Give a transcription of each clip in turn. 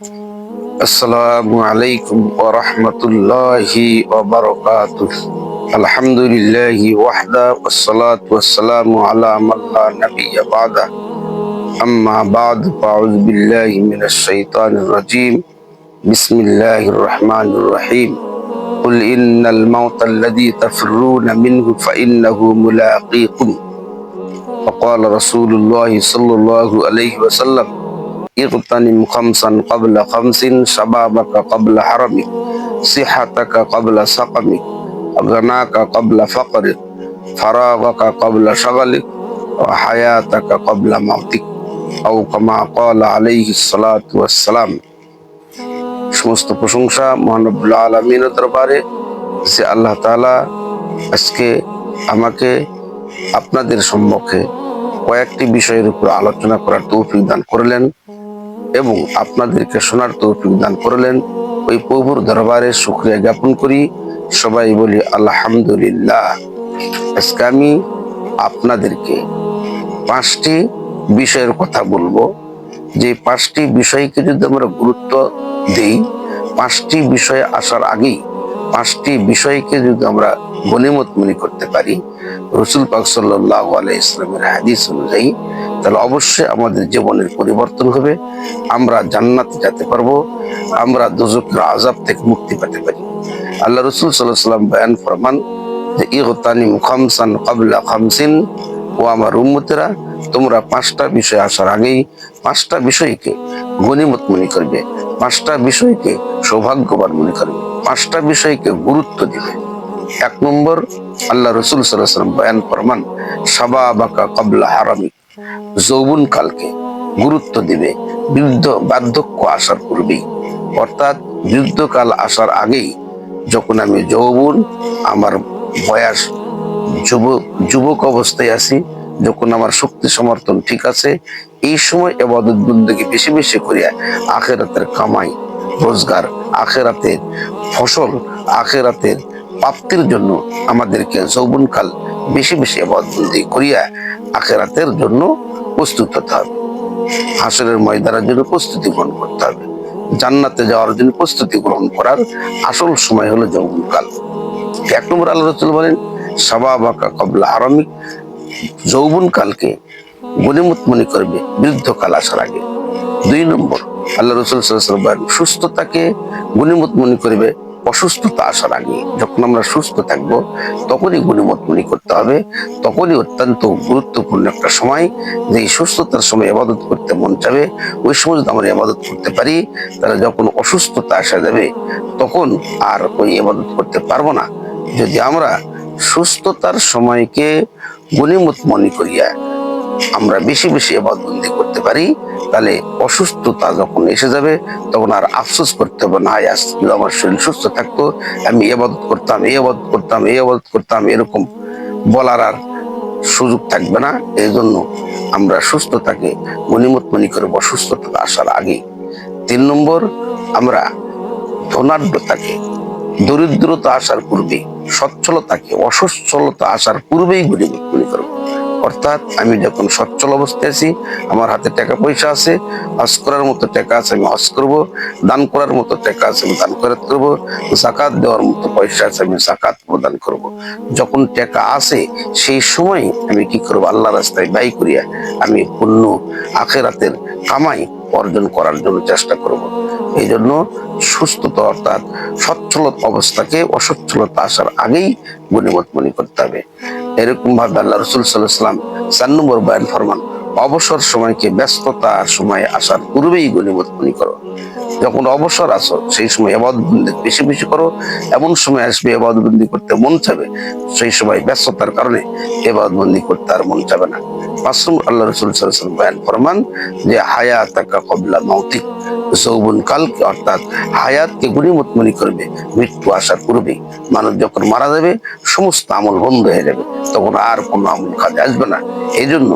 আসসালামু আলাইকুম ওয়া রাহমাতুল্লাহি ওয়া বারাকাতুহু। আলহামদুলিল্লাহি ওয়াহদা ওয়াসসালাতু ওয়াসসালামু আলা মান লা নাবিয়্যা বা'দা। আম্মা বা'দ ফাআউযু বিল্লাহি মিনাশ শাইতানির রাজীম। বিসমিল্লাহির রাহমানির রাহিম। قل إن الموت الذي تفرون منه فإنه ملاقيكم وقال رسول الله صلى الله عليه وسلم اغتنم خمسا قبل خمس شبابك قبل حرمك صحتك قبل سقمك غناك قبل فقرك فراغك قبل شغلك وحياتك قبل موتك أو كما قال عليه الصلاة والسلام। সমস্ত প্রশংসা মহান রব্বুল আলামিনের দরবারে, যে আল্লাহ তাআলা আজকে আমাকে আপনাদের সম্মুখে কয়েকটি বিষয়ের উপর আলোচনা করার তৌফিক দান করলেন এবং আপনাদেরকে শোনার তৌফিক দান করলেন। ওই প্রভুর দরবারে শুকরিয়া জ্ঞাপন করি। সবাই বলি আলহামদুলিল্লাহ। আজকে আমি আপনাদেরকে 5টি বিষয়ের কথা বলবো, যে 5টি বিষয়কে যদি আমরা গুরুত্ব দেই, 5টি বিষয়ে আসার আগেই 5টি বিষয়কে যদি আমরা গনিমত মনে করতে পারি রাসূল পাক সাল্লাল্লাহু আলাইহি ওয়াসাল্লামের হাদিস অনুযায়ী, তাহলে অবশ্যই আমাদের জীবনের পরিবর্তন হবে। আমরা জান্নাতে যেতে পারবো, আমরা দোজখের আযাব থেকে মুক্তি পেতে পারি। আল্লাহ রাসূল সাল্লাল্লাহু আলাইহি ওয়াসাল্লাম বয়ান ফরমান যে ইগতানিম খামসান ক্বাবলা খামসিন, ও আমার উম্মতেরা, তোমরা 5টা বিষয় আসার আগেই 5টা বিষয়কে গনিমত মনে করবে, 5টা বিষয়কে সৌভাগ্যবান মনে করবে, 5টা বিষয়কে গুরুত্ব দিবে। 1 নম্বর, আল্লাহ রাসূল সাল্লাল্লাহু আলাইহি ওয়াসাল্লাম বয়ান ফরমান শাবাবাকা ক্বাবলা হারামিক, যৌবন কালকে গুরুত্ব দিবে বার্ধক্য আসার পূর্বেই। অর্থাৎ বৃদ্ধকাল আসার আগেই, যখন আমি যৌবন, আমার বয়স, যুবক অবস্থায় আছি, যখন আমার শক্তি সমর্থন ঠিক আছে, এই সময় ইবাদত বন্দেগী বেশি বেশি করিয়া আখিরাতের কামাই রোজগার, আখিরাতের ফসল, আখিরাতের প্রাপ্তির জন্য আমাদেরকে যৌবনকাল বেশি বেশি ইবাদত বন্দেগী করিয়া আখিরাতের জন্য প্রস্তুত হতে হবে। হাসরের ময়দানের জন্য প্রস্তুতি গ্রহণ করতে হবে। জান্নাতে যাওয়ার জন্য প্রস্তুতি গ্রহণ করার আসল সময় হলো যৌবনকাল। 1 নম্বর, আল্লাহ রাসূল বলেন শাবাবাকা ক্বাবলা হারামিক, যৌবনকালকে গনিমত মনে করবে বৃদ্ধকাল আসার আগে। 2 নম্বর, আল্লাহ রাসূল সাল্লাল্লাহু আলাইহি ওয়াসাল্লাম বলেন সুস্থতাকে গনিমত মনে করবে অসুস্থতা আসার আগে। যখন আমরা সুস্থ থাকবো তখনই গনিমত মনে করতে হবে, তখনই অত্যন্ত গুরুত্বপূর্ণ একটা সময়, যে এই সুস্থতার সময় ইবাদত করতে মন চাবে। ওই সময় যদি আমরা ইবাদত করতে পারি, তাহলে যখন অসুস্থতা আসা যাবে তখন আর ওই ইবাদত করতে পারবো না। যদি আমরা সুস্থতার সময়কে গনিমত মনে করিয়া আমরা বেশি বেশি ইবাদত বন্দেগী করতে পারি, তাহলে অসুস্থতা যখন এসে যাবে তখন আর আফসোস করতে হবে না, যদি আমার শরীর সুস্থ থাকতো আমি ইবাদত করতাম, ইবাদত করতাম, এরকম বলার আর সুযোগ থাকবে না। এই জন্য আমরা সুস্থতাকে গনিমত মনে করব অসুস্থতা আসার আগে। 3 নম্বর, আমরা ধনাঢ্যতাকে দরিদ্রতা আসার পূর্বে, সচ্ছলতাকে অসচ্ছলতা আসার পূর্বেই গনিমত মনে করব। অর্থাৎ আমি যখন সচ্ছল অবস্থায় আছি, আমার হাতে টাকা পয়সা আছে, হজ করার মতো টাকা আছে, আমি হজ করব, দান করার মতো টাকা আছে, আমি দান খয়রাত করব, যাকাত দেওয়ার মতো পয়সা আছে, আমি যাকাত প্রদান করব। যখন টাকা আছে সেই সময় আমি কি করব, আল্লাহর রাস্তায় ব্যয় করিয়া আমি পুণ্য আখিরাতের কামাই অর্জন করার জন্য চেষ্টা করব। এই জন্য সুস্থতা অর্থাৎ সচ্ছল অবস্থাকে অসচ্ছলতা আসার আগেই গনিমত মনে করতে হবে। এরকম ভাবে আল্লাহ রাসূল সাল্লাল্লাহু আলাইহি ওয়াসাল্লাম 4 নম্বর বয়ান ফরমান অবসর সময়কে ব্যস্ততার সময় আসার পূর্বেই গনিমত মনে করো। যখন অবসর আছো সেই সময় ইবাদত বন্দেগী বেশি বেশি করো। এমন সময় আসবে ইবাদত বন্দেগী করতে মন চাবে, সেই সময় ব্যস্ততার কারণে ইবাদত বন্দেগী করতে আর মন চাবে না। 5 নম্বর, আল্লাহ রাসূল সাল্লাল্লাহু আলাইহি ওয়াসাল্লাম বয়ান ফরমান যে হায়াতাকা ক্বাবলা মাউতিক, যৌবনকালকে অর্থাৎ হায়াতকে গনিমত মনে করবে মৃত্যু আসার পূর্বেই। মানুষ যখন মারা যাবে সমস্ত আমল বন্ধ হয়ে যাবে, তখন আর কোনো আমল কাজে আসবে না। এই জন্য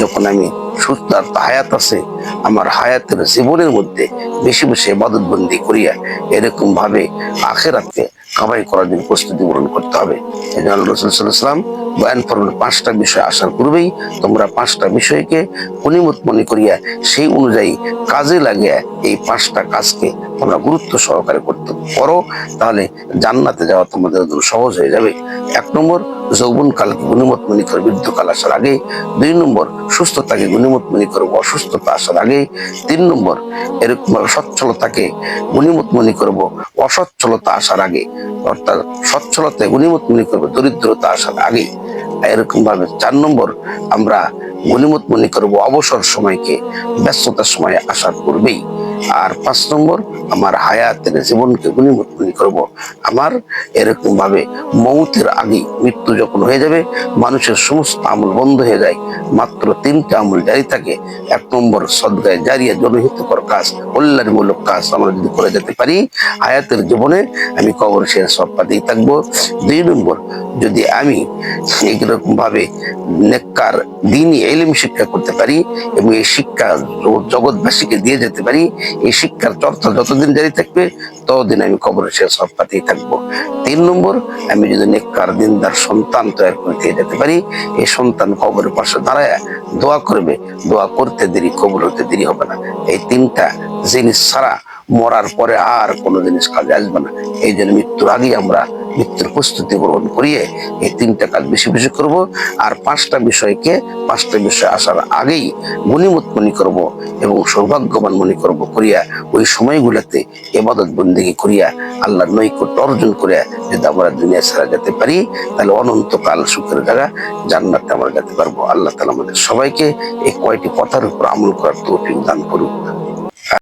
যখন আমি সুস্থ হায়াত আছে, আমার হায়াতের জীবনের মধ্যে বেশি বেশি ইবাদত বন্দি করিয়া এরকম ভাবে আখিরাতে কামাই করার জন্য প্রস্তুতি গ্রহণ করতে হবে। এই জন্য রাসূল সাল্লাল্লাহু আলাইহি ওয়াসাল্লাম বয়ান ফরমান 5টা বিষয় আসার পূর্বেই তোমরা 5টা বিষয়কে গনিমত মনে করিয়া সেই অনুযায়ী কাজে লাগিয়ে এই 5টা কাজকে তোমরা গুরুত্ব সহকারে করতে পারো, তাহলে জান্নাতে যাওয়া তোমাদের জন্য সহজ হয়ে যাবে। 1 নম্বর, যৌবন কালকে গনিমত মনে করে বৃদ্ধকাল আসার আগে। 2 নম্বর, সুস্থতাকে গনিমত মনে করবো অসুস্থতা আসার আগে। 3 নম্বর, এরকম সচ্ছলতাকে গনিমত মনে করবো অসচ্ছলতা আসার আগে, অর্থাৎ সচ্ছলতায় গনিমত মনে করবো দরিদ্রতা আসার আগে। এরকম ভাবে 4 নম্বর, আমরা গনিমত মনে করবো অবসর সময়কে ব্যস্ততার সময় আসার পূর্বেই। আর 5 নম্বর, আমার হায়াতের জীবনকে গনিমত মনে করবো আমার এরকম ভাবে মৌতের আগে। মৃত্যু যখন হয়ে যাবে, মানুষের সমস্ত আমল বন্ধ হয়ে যায়, মাত্র 3টা আমল জারি থাকে। 1 নম্বর, সদকায়ে জারিয়া, জনহিতকর কাজ, কল্যাণমূলক কাজ আমরা যদি করে যেতে পারি হায়াতের জীবনে, আমি কবর সে সব পাতেই থাকবো। 2 নম্বর, যদি আমি এইরকম ভাবে নেককার দ্বীনি ইলম শিক্ষা করতে পারি এবং এই শিক্ষা জগৎবাসীকে দিয়ে যেতে পারি, এই শিক্ষার চর্চা যতদিন জারি থাকবে ততদিন আমি কবরের শেষ সব পাতেই থাকবো। 3 নম্বর, আমি যদি নেককার দিনদার সন্তান তৈরি করে দিয়ে যেতে পারি, এই সন্তান কবরের পাশে দাঁড়ায় দোয়া করবে, দোয়া করতে দেরি, কবর হতে দেরি হবে না। এই 3টা জিনিস ছাড়া মরার পরে আর কোনো জিনিস কাজে আসবে না। এই জন্য মৃত্যুর আগেই আমরা মৃত্যুর প্রস্তুতি গ্রহণ করিয়ে এই 3টা কাজ বেশি বেশি করব। আর 5টা বিষয়কে 5টা বিষয় আসার আগেই গনিমত মনে করব এবং সৌভাগ্যবান মনে করব করিয়া ওই সময়গুলোতে ইবাদত বন্দেগী করিয়া আল্লাহর নৈকট্য অর্জন করিয়া যদি আমরা দুনিয়া ছাড়া যেতে পারি, তাহলে অনন্তকাল সুখের জায়গা জান্নাতে আমরা যেতে পারবো। আল্লাহ তাআলা আমাদের সবাইকে এই কয়টি কথার উপর আমল করার তৌফিক দান করুক।